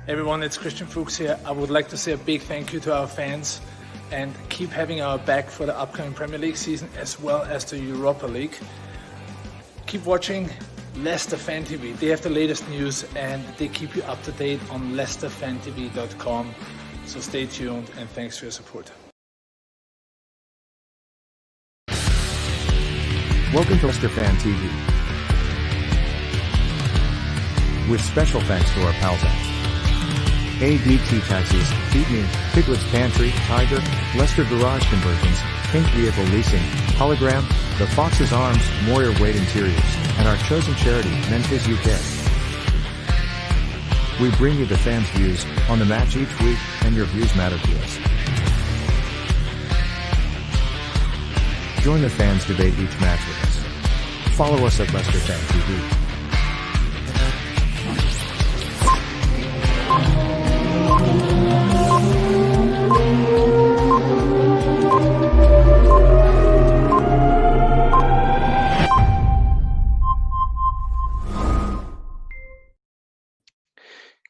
Everyone, it's Christian Fuchs here. I would like to say a big thank you to our fans and keep having our back for the upcoming Premier League season as well as the Europa League. Keep watching Leicester Fan TV. They have the latest news and they keep you up to date on leicesterfantv.com. So stay tuned and thanks for your support. Welcome to Leicester Fan TV. With special thanks to our pals at ADT Taxis, Feed Me, Piglet's Pantry, Tiger, Leicester Garage Conversions, Pink Vehicle Leasing, Hologram, The Fox's Arms, Moyer Wade Interiors, and our chosen charity, Memphis UK. We bring you the fans' views on the match each week, and your views matter to us. Join the fans debate each match with us. Follow us at Leicester Fan TV.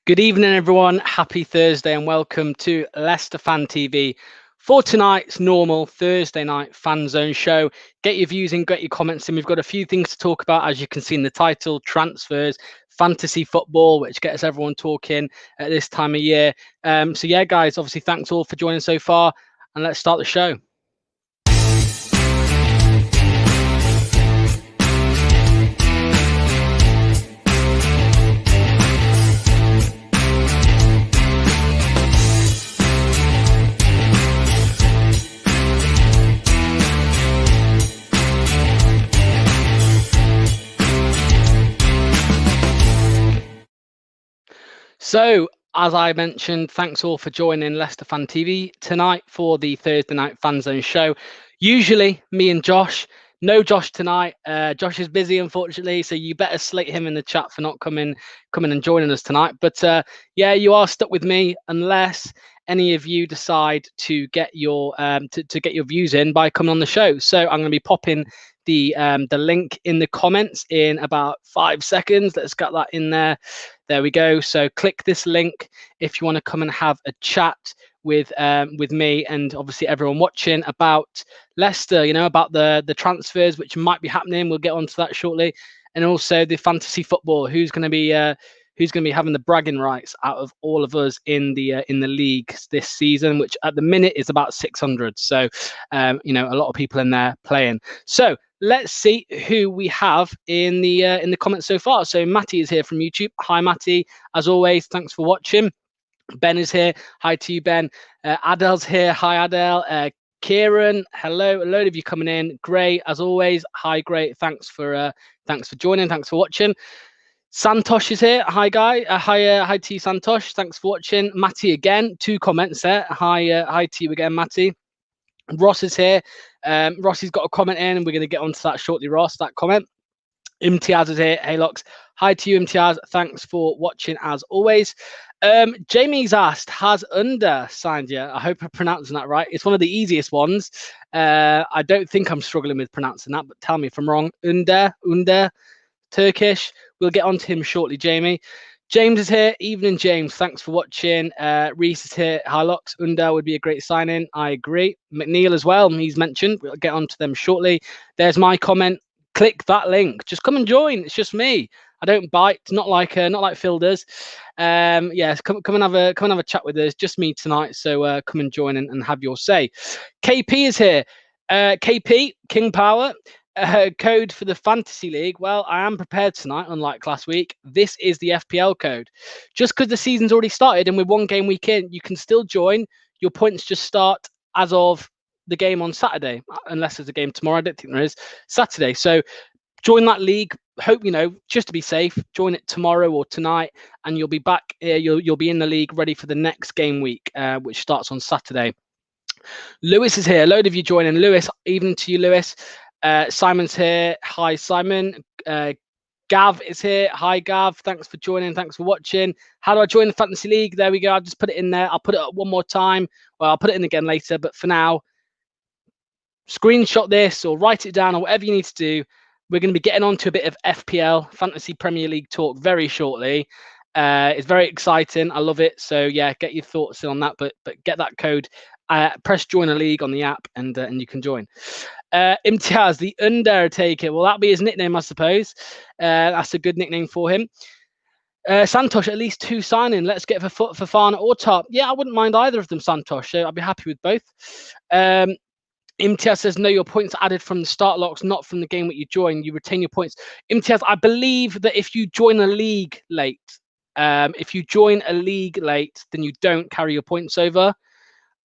Good evening, everyone. Happy Thursday and welcome to Leicester Fan TV for tonight's normal Thursday night fan zone show. Get your views in, get your comments in. We've got a few things to talk about, as you can see in the title: transfers, fantasy football, which gets everyone talking at this time of year. So yeah, guys, obviously thanks all for joining so far, and let's start the show. So, as I mentioned, thanks all for joining Leicester Fan TV tonight for the Thursday night fan zone show. Usually, me and Josh. No Josh tonight. Josh is busy, unfortunately, so you better slate him in the chat for not coming and joining us tonight. But yeah, you are stuck with me unless any of you decide to get your to get your views in by coming on the show. So I'm going to be popping the link in the comments in about 5 seconds. Let's get that in there. There we go. So click this link if you want to come and have a chat with me and obviously everyone watching about Leicester, you know, about the transfers which might be happening. We'll get onto that shortly, and also the fantasy football. Who's going to be having the bragging rights out of all of us in the league this season, which at the minute is about 600. So you know, a lot of people in there playing. So let's see who we have in the comments so far. So Matty is here from YouTube. Hi Matty, as always, thanks for watching. Ben is here. Hi to you, Ben. Adele's here. Hi Adele. Kieran, hello. A load of you coming in. Gray, as always. Hi Gray. Thanks for joining. Thanks for watching. Santosh is here. Hi guy. Hi to you, Santosh. Thanks for watching. Matty again. 2 comments there. Hi to you again, Matty. Ross is here. Rossi's got a comment in, and we're going to get onto that shortly, Ross, that comment. Imtiaz is here. Hey, Lox. Hi to you, Imtiaz. Thanks for watching, as always. Jamie's asked, has Under signed yet? I hope I'm pronouncing that right. It's one of the easiest ones. I don't think I'm struggling with pronouncing that, but tell me if I'm wrong. Under, Turkish. We'll get onto him shortly, Jamie. James is here. Evening, James. Thanks for watching. Reese is here. Hi, Lox. Under would be a great sign-in. I agree. McNeil as well. He's mentioned. We'll get onto them shortly. There's my comment. Click that link. Just come and join. It's just me. I don't bite. Not like Phil does. Yeah, come and have a chat with us. Just me tonight. So come and join and have your say. KP is here. KP King Power. Code for the Fantasy League. Well, I am prepared tonight, unlike last week. This is the FPL code. Just because the season's already started and we're 1 game week in, you can still join. Your points just start as of the game on Saturday, unless there's a game tomorrow. I don't think there is. Saturday. So join that league. Hope, you know, just to be safe, join it tomorrow or tonight, and you'll be back. You'll be in the league ready for the next game week, which starts on Saturday. Lewis is here. A load of you joining. Lewis, evening to you, Lewis. Simon's here. Hi, Simon. Gav is here. Hi, Gav. Thanks for joining. Thanks for watching. How do I join the Fantasy League? There we go. I'll just put it in there. I'll put it up one more time. Well, I'll put it in again later. But for now, screenshot this or write it down or whatever you need to do. We're going to be getting on to a bit of FPL, Fantasy Premier League talk, very shortly. It's very exciting. I love it. So yeah, get your thoughts in on that. But get that code. Press join a league on the app, and you can join. Imtiaz, the Undertaker. Well, that'll be his nickname, I suppose. That's a good nickname for him. Santosh, at least 2 signing. Let's get Fofana or Top. Yeah, I wouldn't mind either of them, Santosh. So I'd be happy with both. Imtiaz says, no, your points are added from the start locks, not from the game that you join. You retain your points. Imtiaz, I believe that if you join a league late, then you don't carry your points over.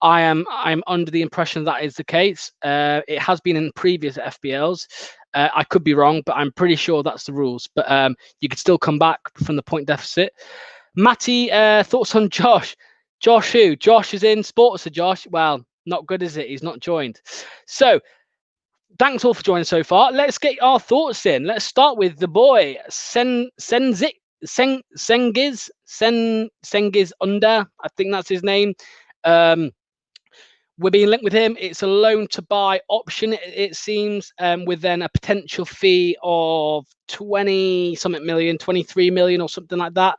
I'm under the impression that is the case. It has been in previous FBLs. I could be wrong, but I'm pretty sure that's the rules. But you could still come back from the point deficit. Matty, thoughts on Josh? Josh who? Josh is in sports, so Josh. Well, not good, is it? He's not joined. So thanks all for joining so far. Let's get our thoughts in. Let's start with the boy, Sengiz Under. I think that's his name. We're being linked with him. It's a loan to buy option, it seems, with then a potential fee of 20-something million, 23 million or something like that.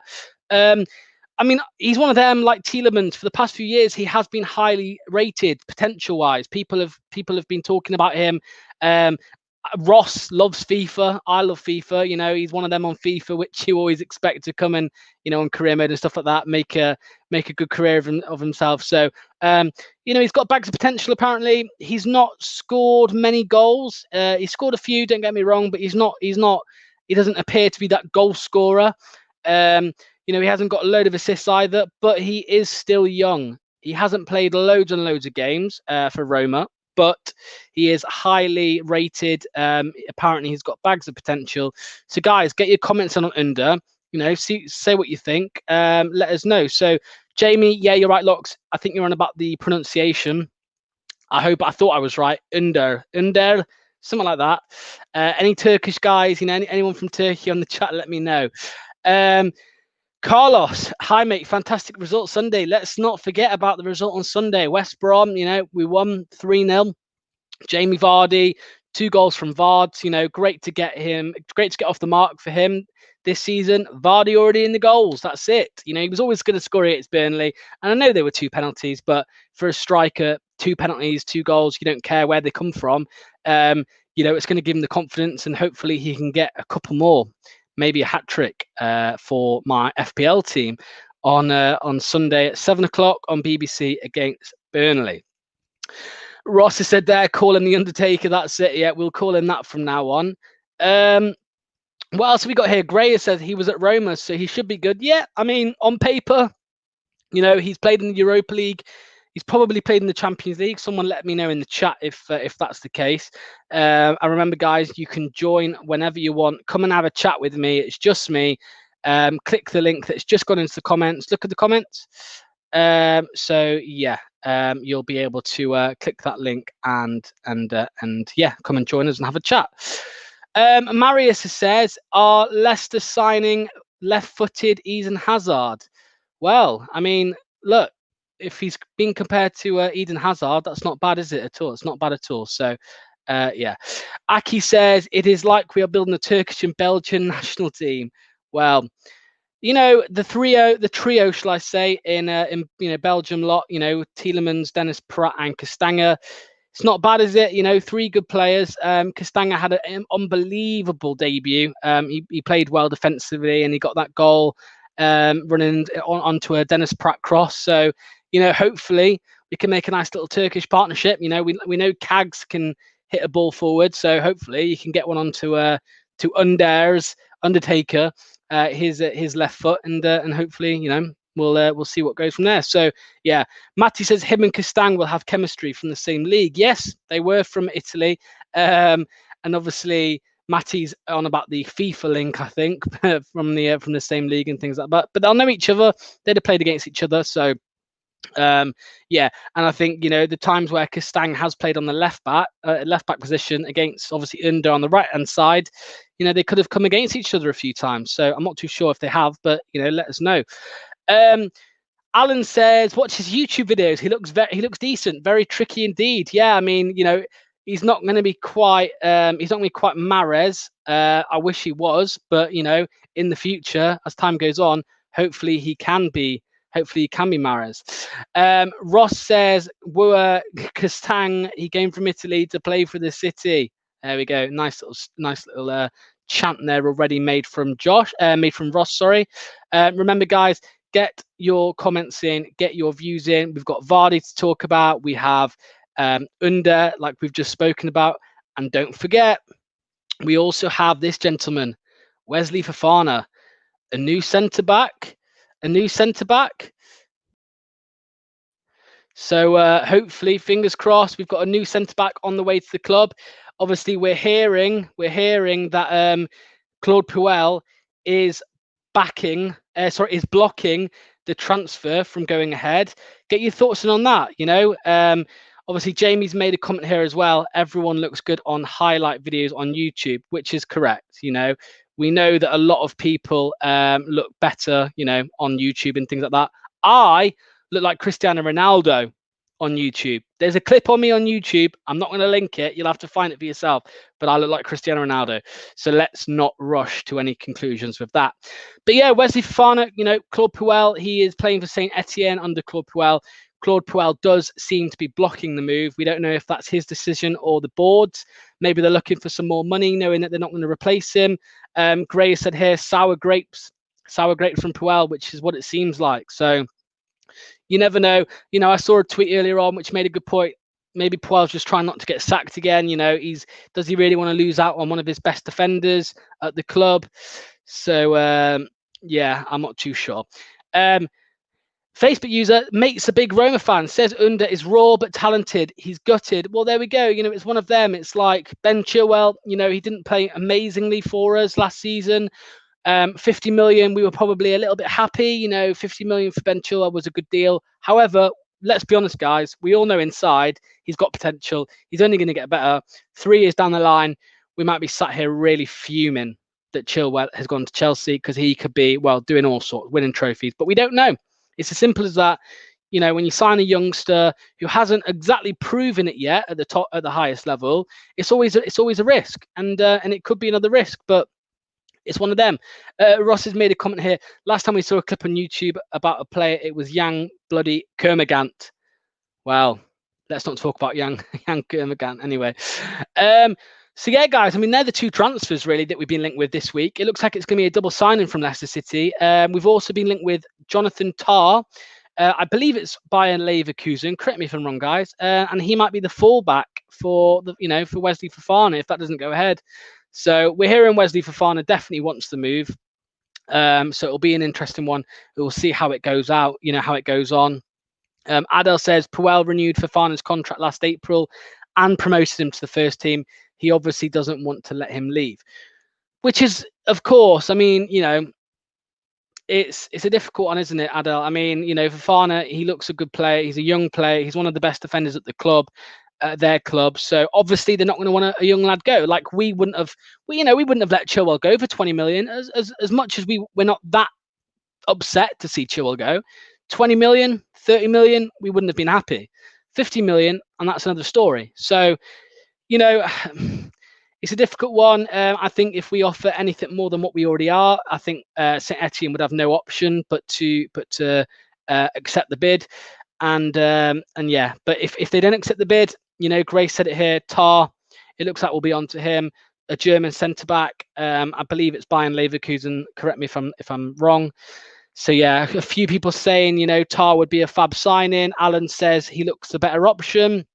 I mean, he's one of them, like Tielemans. For the past few years, he has been highly rated potential-wise. People have been talking about him. Ross loves FIFA. I love FIFA. You know, he's one of them on FIFA, which you always expect to come and, you know, on career mode and stuff like that, make a good career of himself. So, you know, he's got bags of potential. Apparently, he's not scored many goals. He scored a few. Don't get me wrong, but he doesn't appear to be that goal scorer. You know, he hasn't got a load of assists either, but he is still young. He hasn't played loads and loads of games for Roma, but he is highly rated. Apparently, he's got bags of potential. So, guys, get your comments on Under. You know, say what you think. Let us know. So, Jamie, yeah, you're right, Lox. I think you're on about the pronunciation. I thought I was right. Under, something like that. Any Turkish guys, you know, anyone from Turkey on the chat, let me know. Carlos, hi mate, fantastic result Sunday. Let's not forget about the result on Sunday. West Brom, you know, we won 3-0. Jamie Vardy, 2 goals from Vards, you know, great to get off the mark for him this season. Vardy already in the goals, that's it. You know, he was always going to score it against Burnley. And I know there were 2 penalties, but for a striker, 2 penalties, 2 goals, you don't care where they come from. You know, it's going to give him the confidence, and hopefully he can get a couple more. Maybe a hat trick for my FPL team on Sunday at 7 o'clock on BBC against Burnley. Ross has said there, call him the Undertaker. That's it. Yeah, we'll call him that from now on. What else have we got here? Gray says he was at Roma, so he should be good. Yeah, I mean, on paper, you know, he's played in the Europa League. He's probably played in the Champions League. Someone let me know in the chat if that's the case. And remember, guys, you can join whenever you want. Come and have a chat with me. It's just me. Click the link that's just gone into the comments. Look at the comments. So yeah, you'll be able to click that link and yeah, come and join us and have a chat. Marius says, are Leicester signing left-footed Eden Hazard? Well, I mean, look. If he's being compared to Eden Hazard, that's not bad, is it, at all? It's not bad at all. So, yeah. Aki says, it is like we are building a Turkish and Belgian national team. Well, you know, the trio, shall I say, in you know, Belgium lot, you know, Tielemans, Dennis Pratt and Castagna. It's not bad, is it? You know, 3 good players. Castagna had an unbelievable debut. He played well defensively and he got that goal running onto a Dennis Pratt cross. So, you know, hopefully we can make a nice little Turkish partnership. You know, we know Kags can hit a ball forward, so hopefully you can get one onto to Undertaker, his left foot, and hopefully, you know, we'll see what goes from there. So yeah, Matty says him and Castagna will have chemistry from the same league. Yes, they were from Italy, and obviously Matty's on about the FIFA link, I think, from the same league and things like that. But they'll know each other. They'd have played against each other, so. Yeah, and I think, you know, the times where Castagna has played on the left back position against obviously Under on the right hand side, you know, they could have come against each other a few times. So I'm not too sure if they have, but you know, let us know. Alan says, watch his YouTube videos. He looks decent, very tricky indeed. Yeah, I mean, you know, he's not going to be quite Mahrez. I wish he was, but you know, in the future, as time goes on, hopefully he can be Mahrez. Ross says Kastang, he came from Italy to play for the City. There we go. Nice little chant there already made from Ross. Sorry. Remember, guys, get your comments in, get your views in. We've got Vardy to talk about. We have Under, like we've just spoken about, and don't forget, we also have this gentleman, Wesley Fofana, a new centre back. So hopefully, fingers crossed, we've got a new centre back on the way to the club. Obviously, we're hearing that Claude Puel is blocking the transfer from going ahead. Get your thoughts on that. Obviously, Jamie's made a comment here as well. Everyone looks good on highlight videos on YouTube, which is correct. We know that a lot of people look better, on YouTube and things like that. I look like Cristiano Ronaldo on YouTube. There's a clip on me on YouTube. I'm not going to link it. You'll have to find it for yourself. But I look like Cristiano Ronaldo. So let's not rush to any conclusions with that. But yeah, Wesley Fofana, Claude Puel, he is playing for Saint Etienne under Claude Puel. Claude Puel does seem to be blocking the move. We don't know if that's his decision or the board's. Maybe they're looking for some more money, knowing that they're not going to replace him. Gray said here, sour grapes from Puel, which is what it seems like. So you never know. I saw a tweet earlier on which made a good point. Maybe Puel's just trying not to get sacked again. Does he really want to lose out on one of his best defenders at the club? So yeah, I'm not too sure. Facebook user Mate's a big Roma fan, says Under is raw but talented. He's gutted. Well, there we go. It's one of them. It's like Ben Chilwell. He didn't play amazingly for us last season. 50 million, we were probably a little bit happy. 50 million for Ben Chilwell was a good deal. However, let's be honest, guys. We all know inside he's got potential. He's only going to get better. 3 years down the line, we might be sat here really fuming that Chilwell has gone to Chelsea because he could be, doing all sorts, winning trophies. But we don't know. It's as simple as that. When you sign a youngster who hasn't exactly proven it yet at the highest level, it's always a risk, and it could be another risk, but it's one of them. Ross has made a comment here. Last time we saw a clip on YouTube about a player, it was Yang bloody Kermagant. Well, let's not talk about Yang Kermagant anyway. So yeah, guys, they're the two transfers really that we've been linked with this week. It looks like it's going to be a double signing from Leicester City. We've also been linked with Jonathan Tah. I believe it's Bayern Leverkusen. Correct me if I'm wrong, guys. And he might be the fallback for for Wesley Fofana if that doesn't go ahead. So we're hearing Wesley Fofana definitely wants the move. So it'll be an interesting one. We'll see how it goes out. How it goes on. Adel says Puel renewed Fofana's contract last April and promoted him to the first team. He obviously doesn't want to let him leave, which is, of course, it's a difficult one, isn't it, Adel? Fofana, he looks a good player. He's a young player. He's one of the best defenders at the club, their club. So obviously they're not going to want a young lad go. Like we wouldn't have let Chilwell go for 20 million. As much as we're not that upset to see Chilwell go. 20 million, 30 million, we wouldn't have been happy. 50 million, and that's another story. So. It's a difficult one. I think if we offer anything more than what we already are, I think Saint Etienne would have no option but to accept the bid. And yeah, but if they don't accept the bid, Grace said it here. Tar, it looks like we'll be on to him. A German centre back. I believe it's Bayern Leverkusen. Correct me if I'm wrong. So yeah, a few people saying Tar would be a fab signing. Alan says he looks the better option.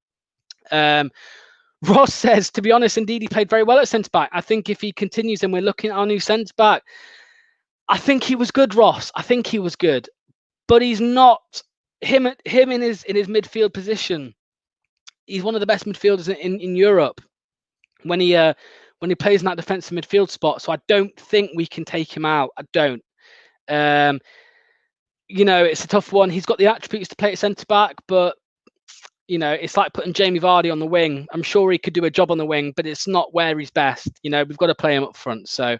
Ross says, to be honest, indeed, he played very well at centre-back. I think if he continues and we're looking at our new centre-back, I think he was good, Ross. I think he was good. But he's not him in his midfield position. He's one of the best midfielders in Europe when he plays in that defensive midfield spot. So I don't think we can take him out. I don't. It's a tough one. He's got the attributes to play at centre-back, but it's like putting Jamie Vardy on the wing. I'm sure he could do a job on the wing, but it's not where he's best. We've got to play him up front. So,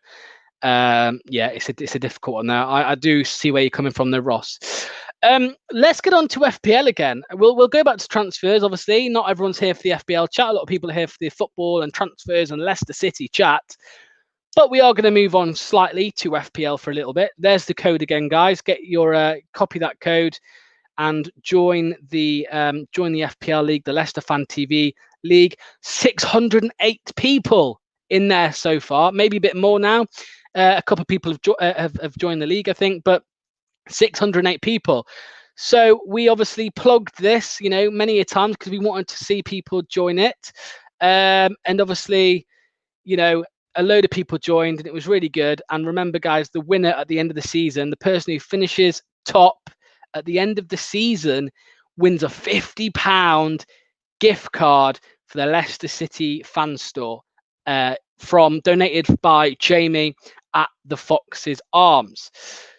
yeah, it's a difficult one there. I do see where you're coming from there, Ross. Let's get on to FPL again. We'll go back to transfers. Obviously, not everyone's here for the FPL chat. A lot of people are here for the football and transfers and Leicester City chat. But we are going to move on slightly to FPL for a little bit. There's the code again, guys. Get your copy that code and join the FPL League, the Leicester Fan TV League. 608 people in there so far, maybe a bit more now. A couple of people have joined the league, I think, but 608 people. So we obviously plugged this, many a times because we wanted to see people join it, and obviously, a load of people joined, and it was really good. And remember, guys, the winner at the end of the season, the person who finishes top at the end of the season, wins a £50 gift card for the Leicester City fan store, donated by Jamie at the Fox's Arms.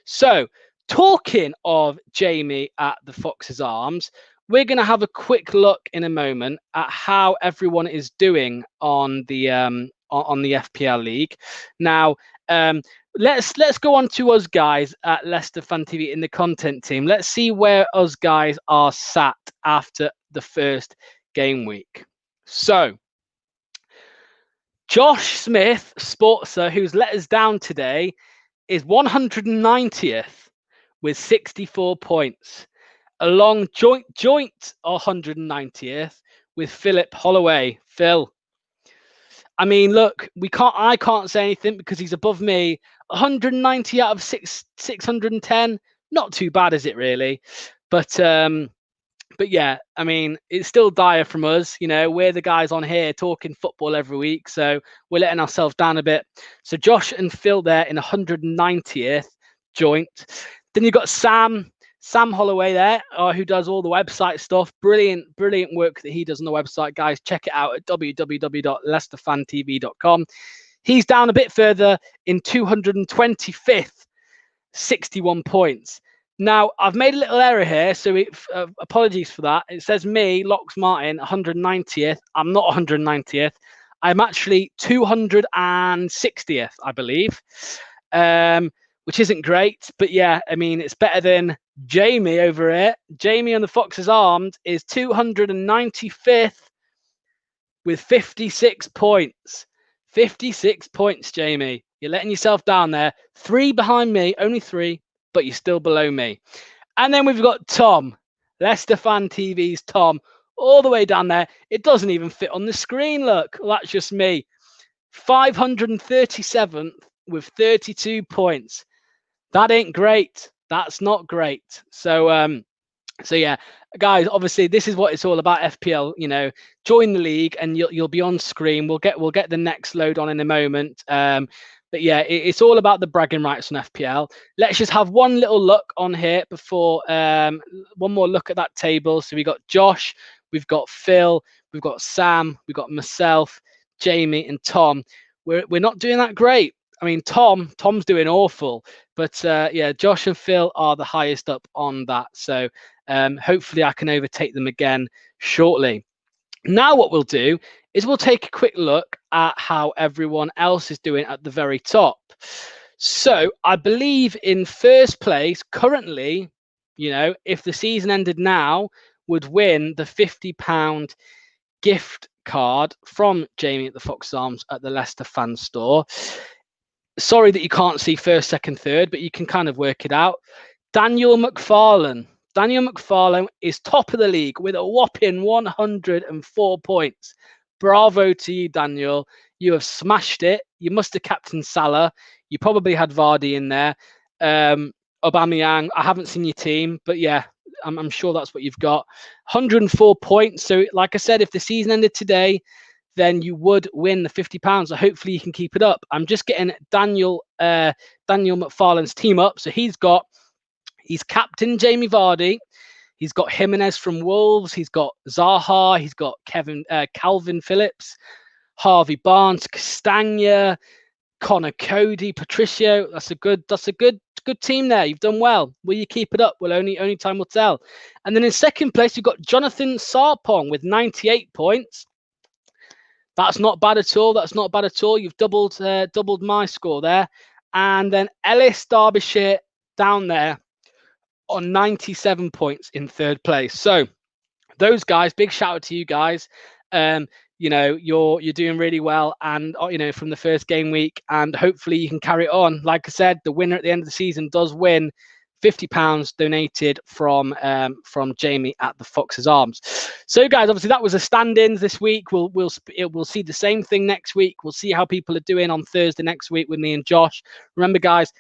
So, talking of Jamie at the Fox's Arms, we're going to have a quick look in a moment at how everyone is doing on the FPL League. Now, let's go on to us guys at Leicester Fan TV in the content team. Let's see where us guys are sat after the first game week. So, Josh Smith, Sportser, who's let us down today, is 190th with 64 points. Along joint 190th with Philip Holloway. Phil, I mean, look, I can't say anything because he's above me. 190 out of 610, not too bad, is it really? But yeah, I mean, it's still dire from us. We're the guys on here talking football every week, so we're letting ourselves down a bit. So Josh and Phil there in 190th joint. Then you've got Sam Holloway there, who does all the website stuff. Brilliant work that he does on the website, guys. Check it out at www.leicesterfantv.com. He's down a bit further in 225th, 61 points. Now, I've made a little error here, so apologies for that. It says me, Lox Martin, 190th. I'm not 190th. I'm actually 260th, I believe, which isn't great. But yeah, I mean, it's better than Jamie over here. Jamie on the Fox's Arms is 295th with 56 points. 56 points, Jamie. You're letting yourself down there. 3 behind me, only 3, but you're still below me. And then we've got Tom, Leicester Fan TV's Tom, all the way down there. It doesn't even fit on the screen, look. Well, that's just me. 537th with 32 points. That ain't great. That's not great. So yeah, guys, obviously this is what it's all about, FPL. Join the league and you'll be on screen. We'll get the next load on in a moment. But yeah, it's all about the bragging rights on FPL. Let's just have one little look on here before one more look at that table. So we got Josh, we've got Phil, we've got Sam, we've got myself, Jamie, and Tom. We're not doing that great. I mean, Tom's doing awful, but yeah, Josh and Phil are the highest up on that. So hopefully I can overtake them again shortly. Now what we'll do is we'll take a quick look at how everyone else is doing at the very top. So I believe in first place currently, if the season ended now, would win the £50 gift card from Jamie at the Fox Arms at the Leicester Fan Store. Sorry that you can't see first, second, third, but you can kind of work it out. Daniel McFarlane is top of the league with a whopping 104 points. Bravo to you, Daniel. You have smashed it. You must have captained Salah. You probably had Vardy in there. Aubameyang, I haven't seen your team, but yeah, I'm sure that's what you've got. 104 points. So like I said, if the season ended today, then you would win the £50. So hopefully you can keep it up. I'm just getting Daniel McFarlane's team up. So he's captain Jamie Vardy. He's got Jimenez from Wolves. He's got Zaha. He's got Calvin Phillips, Harvey Barnes, Castagna, Connor Cody, Patricio. That's a good team there. You've done well. Will you keep it up? Well, only time will tell. And then in second place, you've got Jonathan Sarpong with 98 points. That's not bad at all. You've doubled my score there. And then Ellis Derbyshire down there on 97 points in third place. So those guys, big shout out to you guys. you know, you're doing really well, and you know, from the first game week, and hopefully you can carry it on. Like I said, the winner at the end of the season does win £50 donated from Jamie at the Fox's Arms. So guys, obviously that was a stand-ins this week. We'll see the same thing next week. We'll see how people are doing on Thursday next week with me and Josh. Remember guys,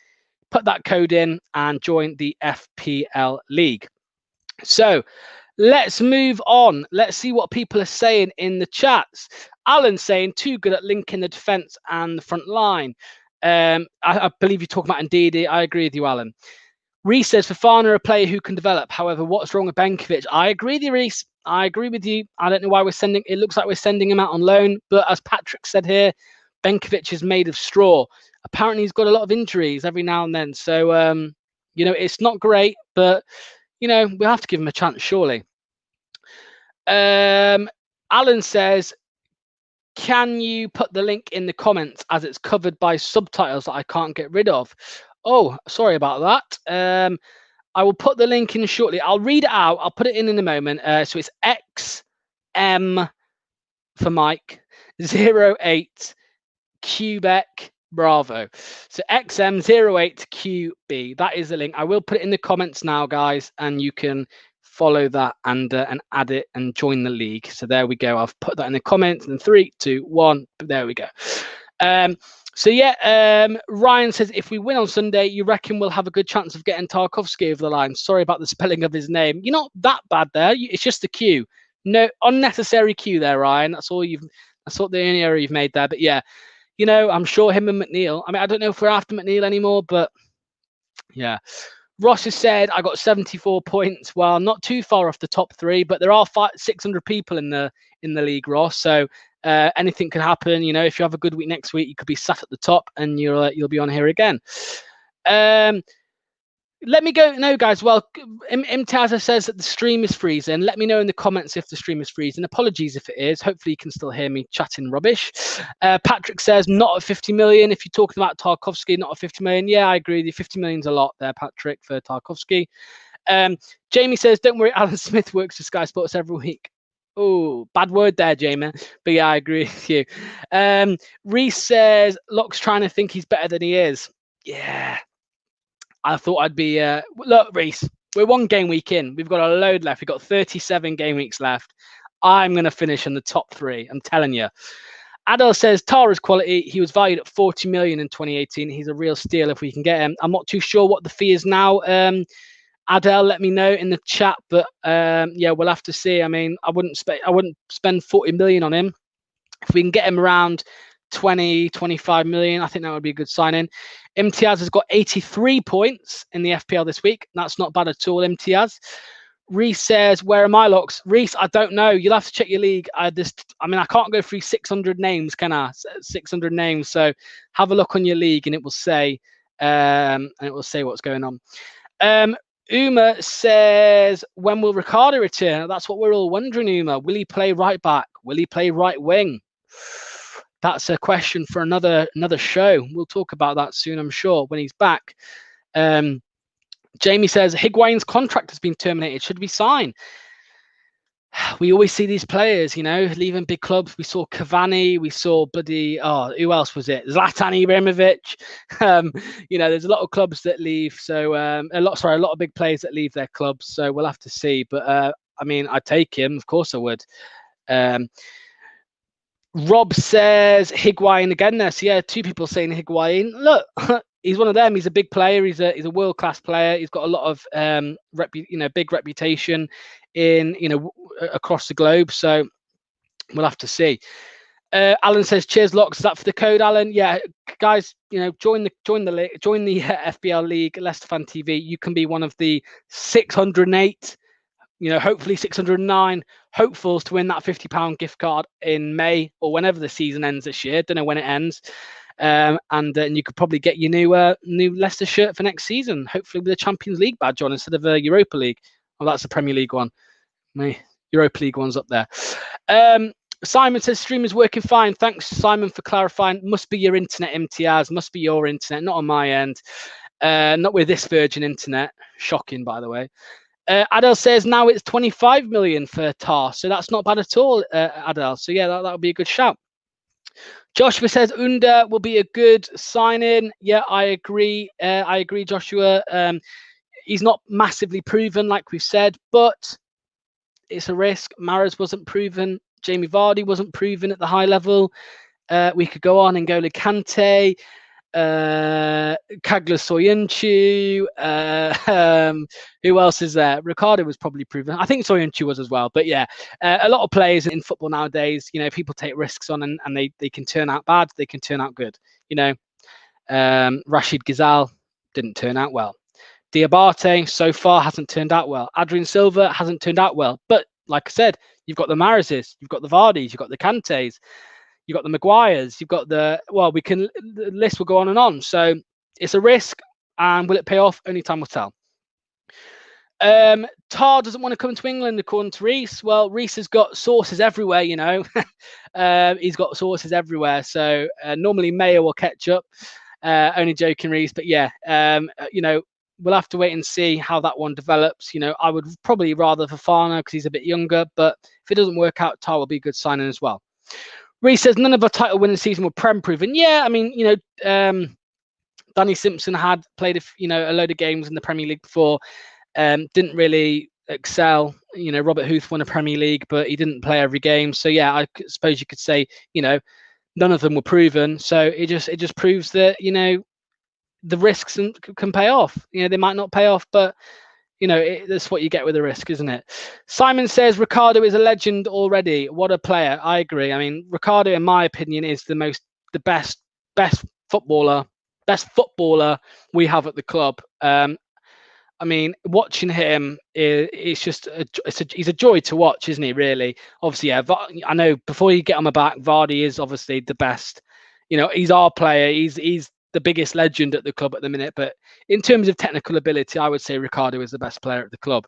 put that code in and join the FPL League. So let's move on. Let's see what people are saying in the chats. Alan saying too good at linking the defence and the front line. I believe you're talking about Indeed. I agree with you, Alan. Reese says Fofana a player who can develop. However, what's wrong with Benkovic? I agree with you, Reese. I agree with you. I don't know why it looks like we're sending him out on loan, but as Patrick said here, Benkovic is made of straw. Apparently he's got a lot of injuries every now and then. So, you know, it's not great, but, you know, we'll have to give him a chance, surely. Alan says, can you put the link in the comments as it's covered by subtitles that I can't get rid of? Oh, sorry about that. I will put the link in shortly. I'll read it out. I'll put it in a moment. So it's XM for Mike 08 Quebec Bravo. So XM08QB. That is the link. I will put it in the comments now, guys, and you can follow that and add it and join the league. So there we go. I've put that in the comments. And 3, 2, 1. There we go. So yeah, Ryan says, if we win on Sunday, you reckon we'll have a good chance of getting Tarkowski over the line? Sorry about the spelling of his name. You're not that bad there. It's just the Q. No unnecessary Q there, Ryan. That's the only error you've made there. But yeah, you know, I'm sure him and McNeil. I mean, I don't know if we're after McNeil anymore, but yeah. Ross has said, I got 74 points. Well, not too far off the top 3, but there are 600 people in the league, Ross. So anything could happen. You know, if you have a good week next week, you could be sat at the top and you'll be on here again. Let me go. No, guys. Well, Imtiaza says that the stream is freezing. Let me know in the comments if the stream is freezing. Apologies if it is. Hopefully you can still hear me chatting rubbish. Patrick says not at 50 million. If you're talking about Tarkowski, not at 50 million. Yeah, I agree with you. 50 million's a lot there, Patrick, for Tarkowski. Jamie says, don't worry, Alan Smith works for Sky Sports every week. Oh, bad word there, Jamie. But yeah, I agree with you. Reese says, Lock's trying to think he's better than he is. Yeah. I thought I'd be... look, Reese, we're 1 game week in. We've got a load left. We've got 37 game weeks left. I'm going to finish in the top 3. I'm telling you. Adel says, Tara's quality. He was valued at 40 million in 2018. He's a real steal if we can get him. I'm not too sure what the fee is now. Adele, let me know in the chat, but yeah, we'll have to see. I mean, I wouldn't spend 40 million on him. If we can get him around 20, 25 million, I think that would be a good signing. Imtiaz has got 83 points in the FPL this week. That's not bad at all, Imtiaz. Reese says, where are my locks? Reese, I don't know. You'll have to check your league. I mean, I can't go through 600 names, can I? 600 names. So have a look on your league and it will say what's going on. Uma says, when will Ricardo return? That's what we're all wondering, Uma. Will he play right back? Will he play right wing? That's a question for another show. We'll talk about that soon, I'm sure, when he's back. Jamie says, Higuain's contract has been terminated. Should we sign? We always see these players, you know, leaving big clubs. We saw Cavani. We saw who else was it? Zlatan Ibrahimovic. You know, there's a lot of clubs that leave. So a lot of big players that leave their clubs. So we'll have to see. But I mean, I'd take him. Of course I would. Rob says Higuain again there. So yeah, 2 people saying Higuain. Look, he's one of them. He's a big player. He's a world-class player. He's got a lot of big reputation in across the globe. So we'll have to see. Alan says, cheers, Lox. Is that for the code, Alan? Yeah, guys, you know, join the FBL League, Leicester Fan TV. You can be one of the 608, you know, hopefully 609 hopefuls to win that £50 gift card in May or whenever the season ends this year. Don't know when it ends. And you could probably get your new Leicester shirt for next season, hopefully with a Champions League badge on instead of a Europa League. Oh, that's a Premier League one. My Europa League one's up there. Simon says stream is working fine. Thanks, Simon, for clarifying. Must be your internet, MTRs. Must be your internet, not on my end. Not with this Virgin internet. Shocking, by the way. Adel says now it's 25 million for Tar, so that's not bad at all, Adel. So yeah, that would be a good shout. Joshua says Under will be a good sign-in. Yeah, I agree. Joshua. He's not massively proven, like we've said, but it's a risk. Mahrez wasn't proven. Jamie Vardy wasn't proven at the high level. We could go on and go Kante, Kagla Soyuncu. Who else is there? Ricardo was probably proven. I think Soyuncu was as well. But yeah, a lot of players in football nowadays, people take risks on and they can turn out bad. They can turn out good. Rashid Ghazal didn't turn out well. Diabate so far hasn't turned out well. Adrian Silva hasn't turned out well. But like I said, you've got the Mahrezes, you've got the Vardys, you've got the Kantes, you've got the Maguires, you've got the list will go on and on. So it's a risk, and will it pay off? Only time will tell. Tar doesn't want to come to England, according to Reese. Well, Reese has got sources everywhere, he's got sources everywhere. So normally mayo or ketchup. Only joking, Reese. But yeah, we'll have to wait and see how that one develops. I would probably rather Fofana because he's a bit younger, but if it doesn't work out, Tar will be a good signing as well. Reese says none of our title winning season were Prem proven. Yeah, I mean, Danny Simpson had played a load of games in the Premier League before, didn't really excel. Robert Huth won a Premier League, but he didn't play every game. So yeah, I suppose you could say, none of them were proven. So it just proves that the risks can pay off. They might not pay off, but that's what you get with a risk, isn't it? Simon says Ricardo is a legend already. What a player! I agree. I mean, Ricardo, in my opinion, is the best footballer we have at the club. I mean, watching him, he's a joy to watch, isn't he? Really, obviously, yeah. I know before you get on my back, Vardy is obviously the best. He's our player. He's the biggest legend at the club at the minute. But in terms of technical ability, I would say Ricardo is the best player at the club.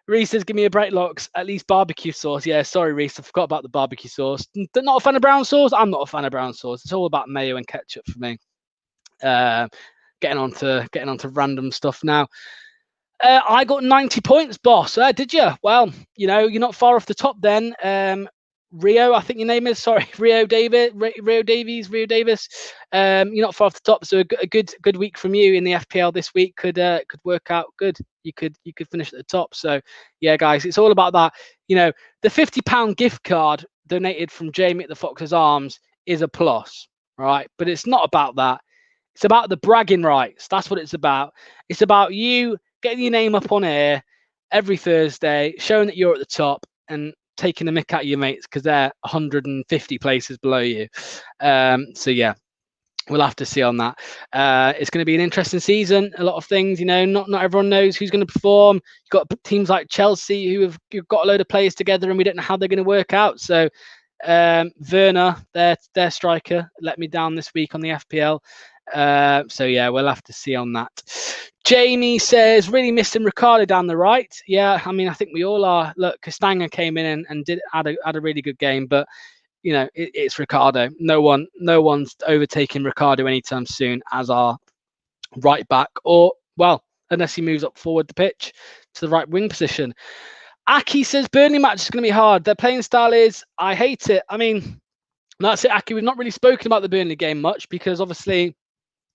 Reese says, give me a break, Lox. At least barbecue sauce. Yeah, sorry, Reese. I forgot about the barbecue sauce. Not a fan of brown sauce? I'm not a fan of brown sauce. It's all about mayo and ketchup for me. Getting on to random stuff now. I got 90 points, boss. Did you? Well, you're not far off the top then. Rio, I think your name is. Sorry, Rio Davis. You're not far off the top. So a good week from you in the FPL this week could work out good. You could finish at the top. So yeah, guys, it's all about that. The £50 gift card donated from Jamie at the Fox's Arms is a plus, right? But it's not about that. It's about the bragging rights. That's what it's about. It's about you getting your name up on air every Thursday, showing that you're at the top and taking the mick out of your mates because they're 150 places below you. So yeah, we'll have to see on that. It's going to be an interesting season. A lot of things, not everyone knows who's going to perform. You've got teams like Chelsea who've got a load of players together and we don't know how they're going to work out. So Werner, their striker, let me down this week on the FPL. So yeah, we'll have to see on that. Jamie says really missing Ricardo down the right. Yeah, I mean, I think we all are. Look, Castagna came in and had a really good game, but it's Ricardo. No one's overtaking Ricardo anytime soon as our right back, or well, unless he moves up forward the pitch to the right wing position. Aki says Burnley match is going to be hard. Their playing style is, I hate it. I mean, that's it, Aki. We've not really spoken about the Burnley game much because obviously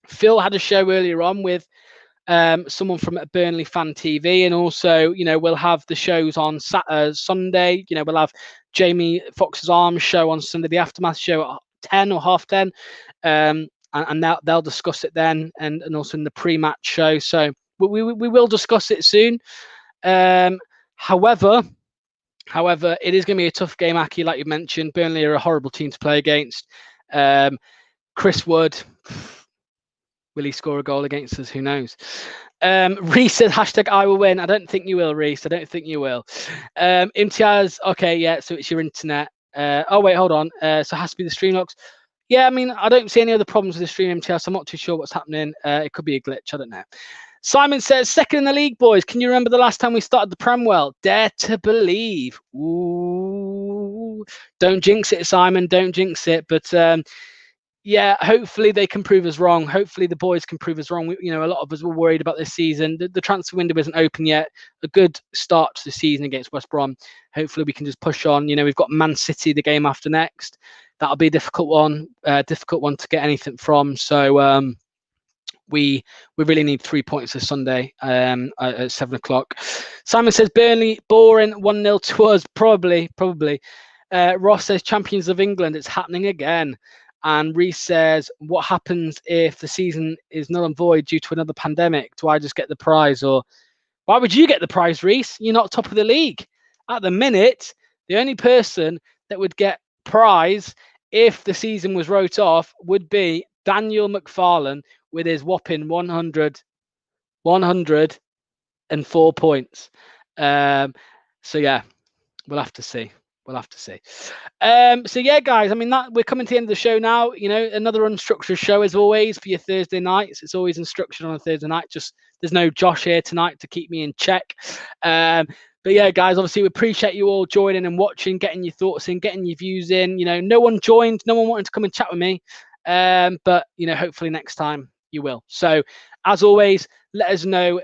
Phil had a show earlier on with someone from Burnley Fan TV, and also we'll have the shows on Sunday. We'll have Jamie Fox's Arms show on Sunday, the Aftermath show at 10 or 10:30, and they'll discuss it then, and also in the pre-match show. So we will discuss it soon. However, it is going to be a tough game, Aki, like you mentioned. Burnley are a horrible team to play against. Chris Wood, will he score a goal against us? Who knows? Reese said hashtag I will win. I don't think you will, Reese. I don't think you will. Imtiaz, okay, yeah, so it's your internet. Oh, wait, hold on. So it has to be the stream locks. Yeah, I mean, I don't see any other problems with the stream, Imtiaz, so I'm not too sure what's happening. It could be a glitch. I don't know. Simon says, second in the league, boys. Can you remember the last time we started the Prem well? Dare to believe. Ooh. Don't jinx it, Simon. Don't jinx it. But yeah, hopefully they can prove us wrong. Hopefully the boys can prove us wrong. A lot of us were worried about this season. The transfer window isn't open yet. A good start to the season against West Brom. Hopefully we can just push on. We've got Man City the game after next. That'll be a difficult one to get anything from. So we really need 3 points this Sunday at 7:00. Simon says Burnley boring 1-0 to us. Probably. Ross says Champions of England. It's happening again. And Reese says, what happens if the season is null and void due to another pandemic? Do I just get the prize? Or why would you get the prize, Reese? You're not top of the league. At the minute, the only person that would get prize if the season was wrote off would be Daniel McFarlane with his whopping 104 points. So yeah, we'll have to see. So yeah, guys, I mean, that we're coming to the end of the show now. Another unstructured show as always for your Thursday nights. It's always unstructured on a Thursday night. Just there's no Josh here tonight to keep me in check. But yeah, guys, obviously we appreciate you all joining and watching, getting your thoughts in, getting your views in. No one joined, no one wanted to come and chat with me. But hopefully next time you will. So as always, let us know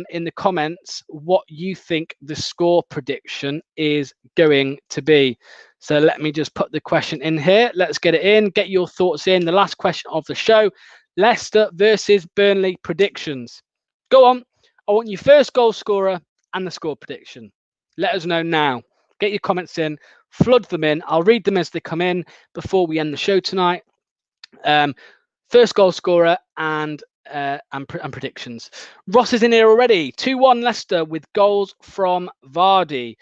in the comments what you think the score prediction is going to be. So let me just put the question in here. Let's get it in. Get your thoughts in. The last question of the show. Leicester versus Burnley predictions. Go on. I want your first goal scorer and the score prediction. Let us know now. Get your comments in. Flood them in. I'll read them as they come in before we end the show tonight. First goal scorer and predictions. Ross is in here already. 2-1 Leicester with goals from Vardy.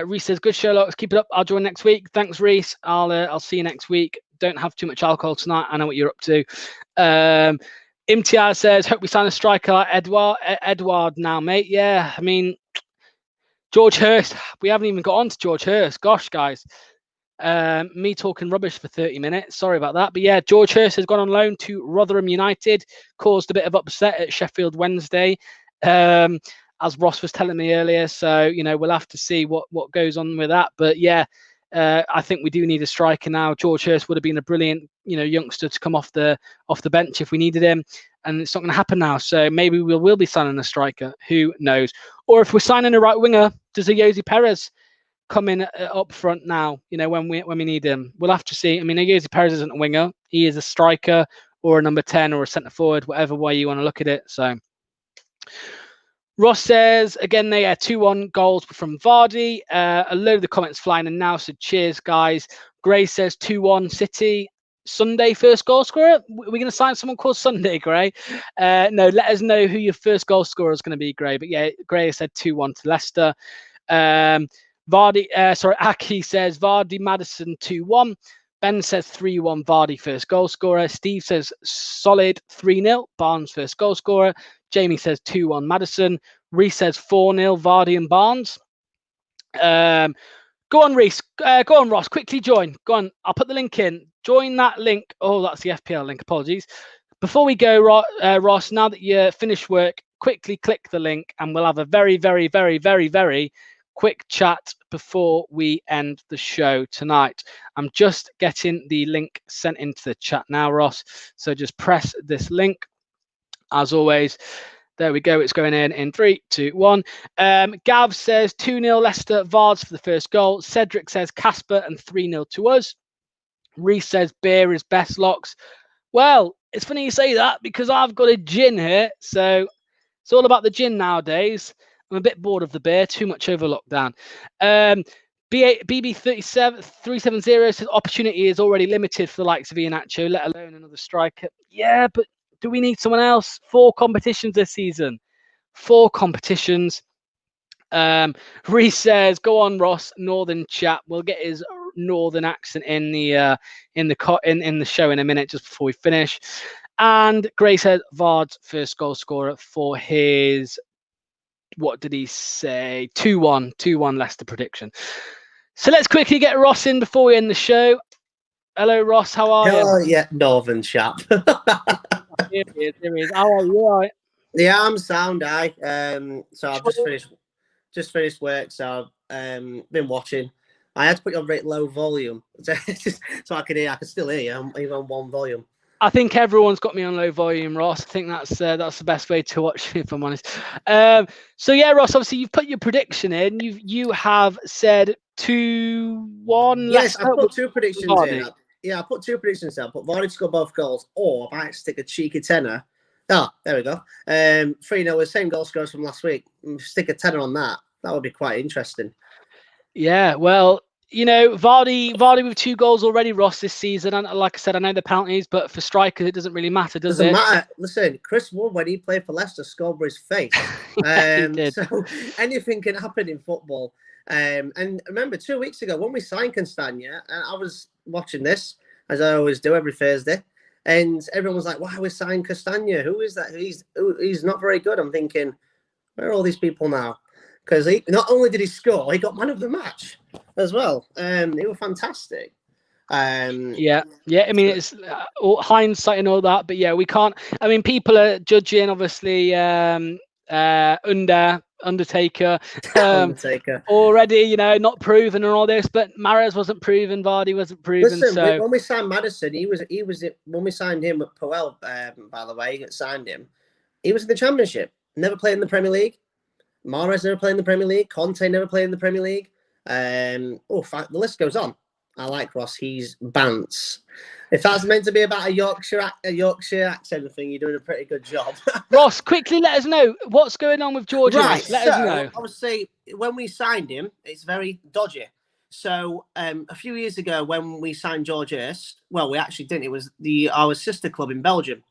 Reese says, good show, Lox. Keep it up. I'll join next week. Thanks, Reese. I'll see you next week. Don't have too much alcohol tonight. I know what you're up to. Imtiaz says, hope we sign a striker like Edward now, mate. Yeah, I mean, George Hurst. We haven't even got on to George Hurst. Gosh, guys. Me talking rubbish for 30 minutes. Sorry about that. But yeah, George Hurst has gone on loan to Rotherham United. Caused a bit of upset at Sheffield Wednesday, as Ross was telling me earlier. So, we'll have to see what goes on with that. But yeah, I think we do need a striker now. George Hurst would have been a brilliant, youngster to come off the bench if we needed him. And it's not going to happen now. So maybe we will be signing a striker. Who knows? Or if we're signing a right winger, does a Jose Perez come in up front now, when we need him? We'll have to see. I mean, Jose Perez isn't a winger. He is a striker or a number 10 or a centre forward, whatever way you want to look at it. So Ross says, again, they are 2-1 goals from Vardy. A load of the comments flying in now, so cheers, guys. Gray says 2-1 City. Sunday first goal scorer? We're going to sign someone called Sunday, Gray? No, let us know who your first goal scorer is going to be, Gray. But yeah, Gray said 2-1 to Leicester. Aki says Vardy Madison 2-1. Ben says 3-1 Vardy first goal scorer. Steve says solid 3-0 Barnes first goal scorer. Jamie says 2-1 Madison. Reese says 4-0 Vardy and Barnes. Go on, Reese. Go on, Ross. Quickly join. Go on. I'll put the link in. Join that link. Oh, that's the FPL link. Apologies. Before we go, Ross, now that you're finished work, quickly click the link and we'll have a very, very, very, very, very quick chat before we end the show tonight. I'm just getting the link sent into the chat now, Ross. So just press this link. As always, there we go. It's going in 3, 2, 1. Gav says 2-0 Leicester, Vards for the first goal. Cedric says Casper and 3-0 to us. Reese says beer is best, Lox. Well, it's funny you say that because I've got a gin here. So it's all about the gin nowadays. I'm a bit bored of the beer, too much over lockdown. BB370 says opportunity is already limited for the likes of Iheanacho, let alone another striker. Yeah, but do we need someone else? 4 competitions this season. 4 competitions. Reese says, go on, Ross, Northern chap. We'll get his Northern accent in the show in a minute, just before we finish. And Gray said Vard's first goal scorer for his, what did he say? 2-1 Leicester prediction. So let's quickly get Ross in before we end the show. Hello, Ross. How are you? Oh, yeah, Northern chap. Here he is. How are you? All right? Yeah, I'm sound. So I've just finished work. So I've been watching. I had to put you on very low volume so I could hear. I could still hear you, even on one volume. I think everyone's got me on low volume, Ross. I think that's the best way to watch me, if I'm honest. So yeah, Ross. Obviously, you've put your prediction in. You have said 2-1. Yes, Leicester I put two predictions Vardy. in. Yeah, I put two predictions in. I put Vardy to score both goals, or I might stick a cheeky tenner. Oh, there we go. 3-0 with same goal scorers from last week. Stick a tenner on that. That would be quite interesting. Yeah, well, Vardy with 2 goals already, Ross, this season. And like I said, I know the penalties, but for strikers, it doesn't really matter, does it? Doesn't matter. Listen, Chris Wood, when he played for Leicester, scored with his face. He did. So anything can happen in football. And remember, 2 weeks ago, when we signed Castagna, I was watching this, as I always do every Thursday, and everyone was like, "Why we signed Castagna? Who is that? He's not very good." I'm thinking, where are all these people now? Because he not only did he score, he got man of the match as well. They were fantastic. Yeah. I mean, it's hindsight and all that, but yeah, we can't. I mean, people are judging, obviously, Undertaker already, not proven and all this, but Mahrez wasn't proven, Vardy wasn't proven. Listen, so when we signed Maddison, he was when we signed him with Puel, by the way, signed him. He was in the Championship, never played in the Premier League. Mahrez never played in the Premier League. Conte never played in the Premier League. The list goes on. I like Ross. He's bants. If that's meant to be about a Yorkshire accent thing, you're doing a pretty good job. Ross, quickly let us know what's going on with George. Right, let us know. Obviously, when we signed him, it's very dodgy. So a few years ago, when we signed George Hurst, well, we actually didn't. It was our sister club in Belgium.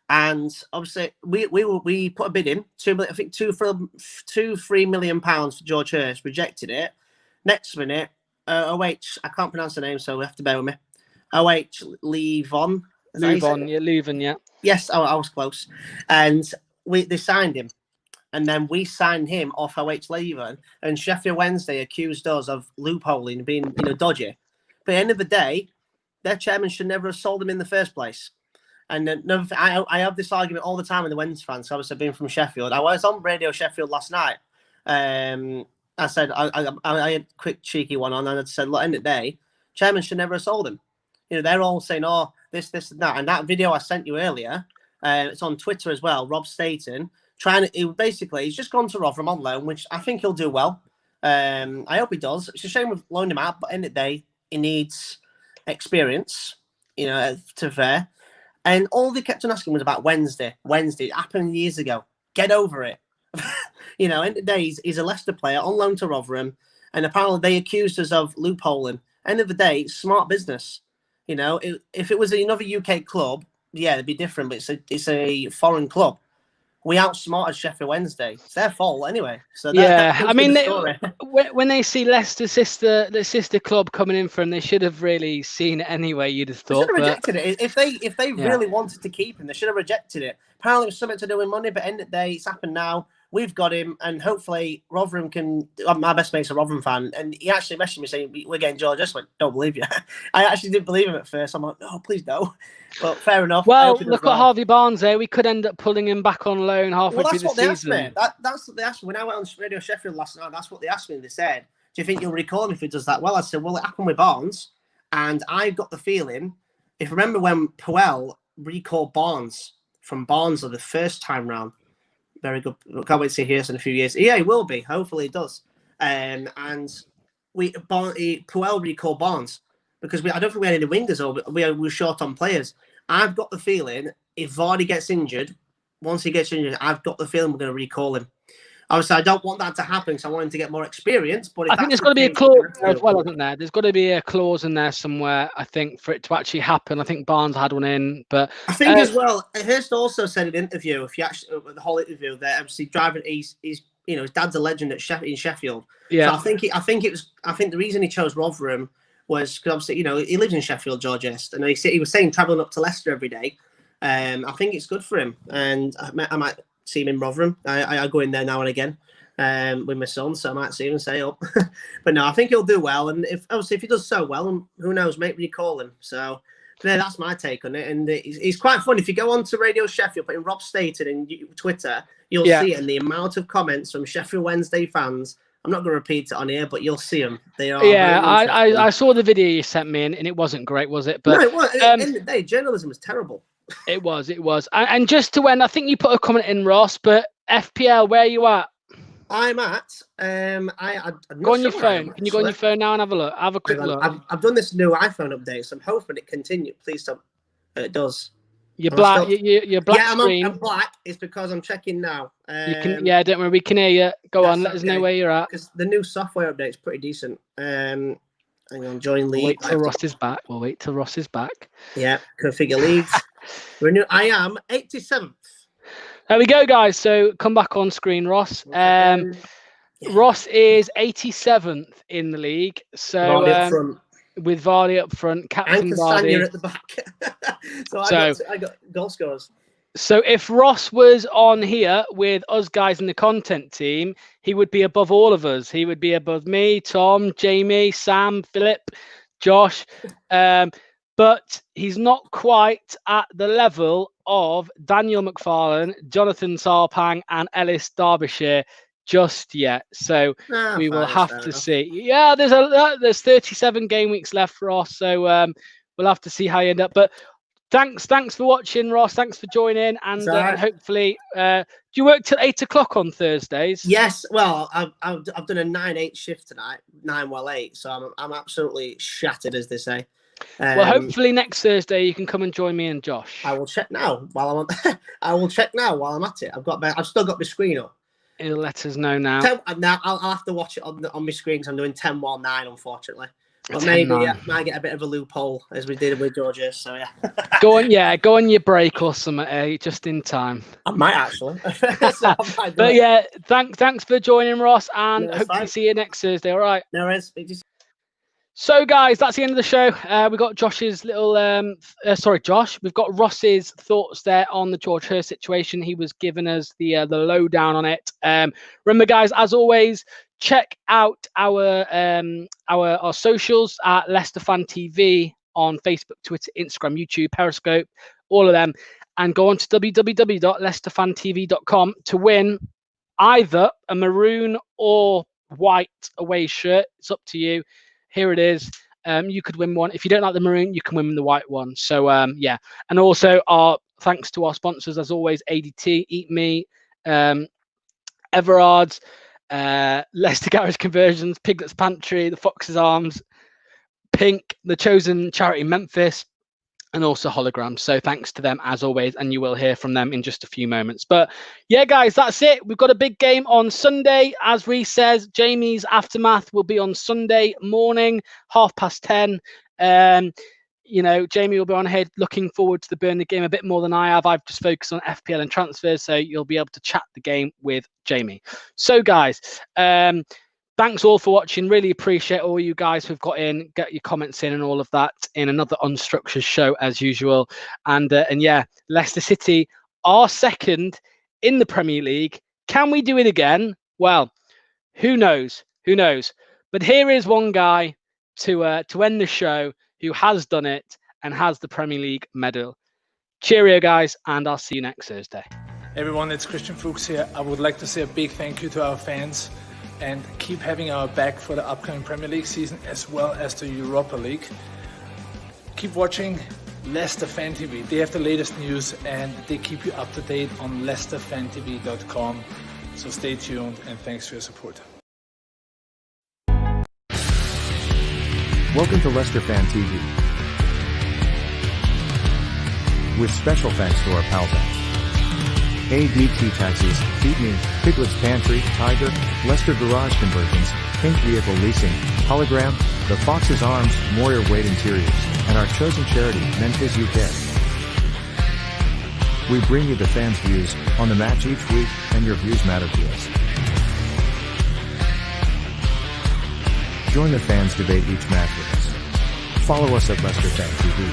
And obviously, we put a bid in, I think £3 million for George Hurst, rejected it. Next minute, I can't pronounce the name, so we have to bear with me. Levon. Leuven, yeah. Yes, I was close. And they signed him. And then we signed him off Leuven. And Sheffield Wednesday accused us of loopholing, being dodgy. But at the end of the day, their chairman should never have sold him in the first place. And I have this argument all the time with the Wednesday fans. Obviously, I've been from Sheffield. I was on Radio Sheffield last night. I said I had a quick cheeky one on, and I said, look, end of the day, chairman should never have sold him. They're all saying, oh, this, and that. And that video I sent you earlier, it's on Twitter as well. Rob Staten he's just gone to Rotherham on loan, which I think he'll do well. I hope he does. It's a shame we've loaned him out, but end of the day, he needs experience. To be fair. And all they kept on asking was about Wednesday. It happened years ago. Get over it. End of the day, he's a Leicester player on loan to Rotherham, and apparently they accused us of loopholing. End of the day, it's smart business. If it was another UK club, yeah, it'd be different. But it's a foreign club. We outsmarted Sheffield Wednesday. It's their fault anyway. So I mean, when they see Leicester's sister club coming in for him, they should have really seen it anyway. You'd have thought. They should have rejected it. If they really wanted to keep him, they should have rejected it. Apparently, it was something to do with money. But end of the day, it's happened now. We've got him, and hopefully Rotherham can. My best mate's a Rotherham fan, and he actually messaged me saying, "We're getting George." I just went, "Don't believe you." I actually didn't believe him at first. I'm like, "No, please no." But fair enough. Well, look at Harvey Barnes there. We could end up pulling him back on loan halfway through the season. That's what they asked me. When I went on Radio Sheffield last night, that's what they asked me. They said, "Do you think you'll recall him if he does that well?" I said, "Well, it happened with Barnes, and I got the feeling. If you remember when Puel recalled Barnes from Barnsley the first time round." Very good. Can't wait to see Hurst in a few years. Yeah, he will be. Hopefully, he does. And Puel recalled Barnes because I don't think we had any wingers or we were short on players. I've got the feeling if Vardy gets injured, once he gets injured, I've got the feeling we're going to recall him. Obviously, I don't want that to happen because I want him to get more experience. But I think there's got to be a clause there as well, isn't there? There's got to be a clause in there somewhere, I think, for it to actually happen. I think Barnes had one in, but I think as well. Hurst also said in an interview, if you actually the whole interview, that obviously driving, he's his dad's a legend at in Sheffield. Yeah, so I think the reason he chose Rotherham was because obviously he lives in Sheffield, George Hurst, and he was saying travelling up to Leicester every day. I think it's good for him, and I might see him in Rotherham. I go in there now and again with my son, so I might see him and say up. But no, I think he'll do well. And if he does so well, who knows, maybe you call him. So yeah, that's my take on it. And he's quite fun. If you go on to Radio Sheffield, put in Rob Staten in Twitter, you'll see it. And the amount of comments from Sheffield Wednesday fans I'm not going to repeat it on here, but you'll see them. They are. Yeah, I saw the video you sent me, and it wasn't great, was it? But no, it was. At the end of the day, journalism was terrible. It was. And just to end, I think you put a comment in, Ross. But FPL, where are you at? I'm at. Go on your phone. Can you go on your phone now and have a look? Have a quick look. I've done this new iPhone update, so I'm hoping it continues. Please don't. It does. You're black. You're black screen. I'm black. It's because I'm checking now. You can. Yeah, don't worry. We can hear you. Go on. Let us know where you're at. Because the new software update is pretty decent. Hang on. Join league. Wait till Ross is back. We'll wait till Ross is back. Yeah. Configure leagues. I am 87th. There we go, guys. So come back on screen, Ross. Ross is 87th in the league. So with Vardy up front, captain Vardy at the back. so I got goal scorers. So if Ross was on here with us guys in the content team, he would be above all of us. He would be above me, Tom, Jamie, Sam, Philip, Josh. But he's not quite at the level of Daniel McFarlane, Jonathan Sarpang, and Ellis Derbyshire just yet. So we will have to see. Yeah, there's 37 game weeks left for Ross. So we'll have to see how you end up. But thanks for watching, Ross. Thanks for joining, and hopefully, do you work till 8 o'clock on Thursdays? Yes. Well, I've done a 9-8 shift tonight, 9-8. So I'm absolutely shattered, as they say. Well, hopefully next Thursday you can come and join me and Josh. I will check now while I'm on. I will check now while I'm at it. I've still got my screen up. It'll let us know now. Now I'll have to watch it on my screen because I'm doing 10-9, unfortunately. But maybe I might get a bit of a loophole as we did with Georgia. So yeah. Go on your break or something, just in time. I might actually. But yeah, thanks for joining, Ross, and hope to see you next Thursday. All right. No worries. So, guys, that's the end of the show. We got Josh's little, Josh. We've got Ross's thoughts there on the George Hurst situation. He was giving us the lowdown on it. Remember, guys, as always, check out our socials at Leicester Fan TV on Facebook, Twitter, Instagram, YouTube, Periscope, all of them, and go on to www.leicesterfantv.com to win either a maroon or white away shirt. It's up to you. Here it is. You could win one. If you don't like the maroon, you can win the white one. So, yeah. And also, thanks to our sponsors, as always, ADT, Eat Me, Everard's, Leicester Garage Conversions, Piglet's Pantry, the Fox's Arms, Pink, The Chosen Charity Memphis, and also Holograms. So thanks to them as always, and you will hear from them in just a few moments. But yeah, guys, that's it. We've got a big game on Sunday. As Reece says, Jamie's Aftermath will be on Sunday morning, 10:30. You know, Jamie will be on ahead, looking forward to the Burnley game a bit more than I have. I've just focused on FPL and transfers, so you'll be able to chat the game with Jamie. So guys, thanks all for watching. Really appreciate all you guys who've got in, get your comments in and all of that in another unstructured show as usual. And yeah, Leicester City are second in the Premier League. Can we do it again? Well, who knows? Who knows? But here is one guy to end the show who has done it and has the Premier League medal. Cheerio, guys, and I'll see you next Thursday. Everyone, it's Christian Fuchs here. I would like to say a big thank you to our fans and keep having our back for the upcoming Premier League season as well as the Europa League. Keep watching Leicester Fan TV. They have the latest news and they keep you up to date on leicesterfantv.com. So stay tuned and thanks for your support. Welcome to Leicester Fan TV. With special thanks to our pals at ADT Taxis, Feed Me, Piglet's Pantry, Tiger, Leicester Garage Conversions, Pink Vehicle Leasing, Hologram, The Fox's Arms, Moyer Wade Interiors, and our chosen charity, Memphis UK. We bring you the fans' views on the match each week, and your views matter to us. Join the fans' debate each match with us. Follow us at Leicester Fan TV.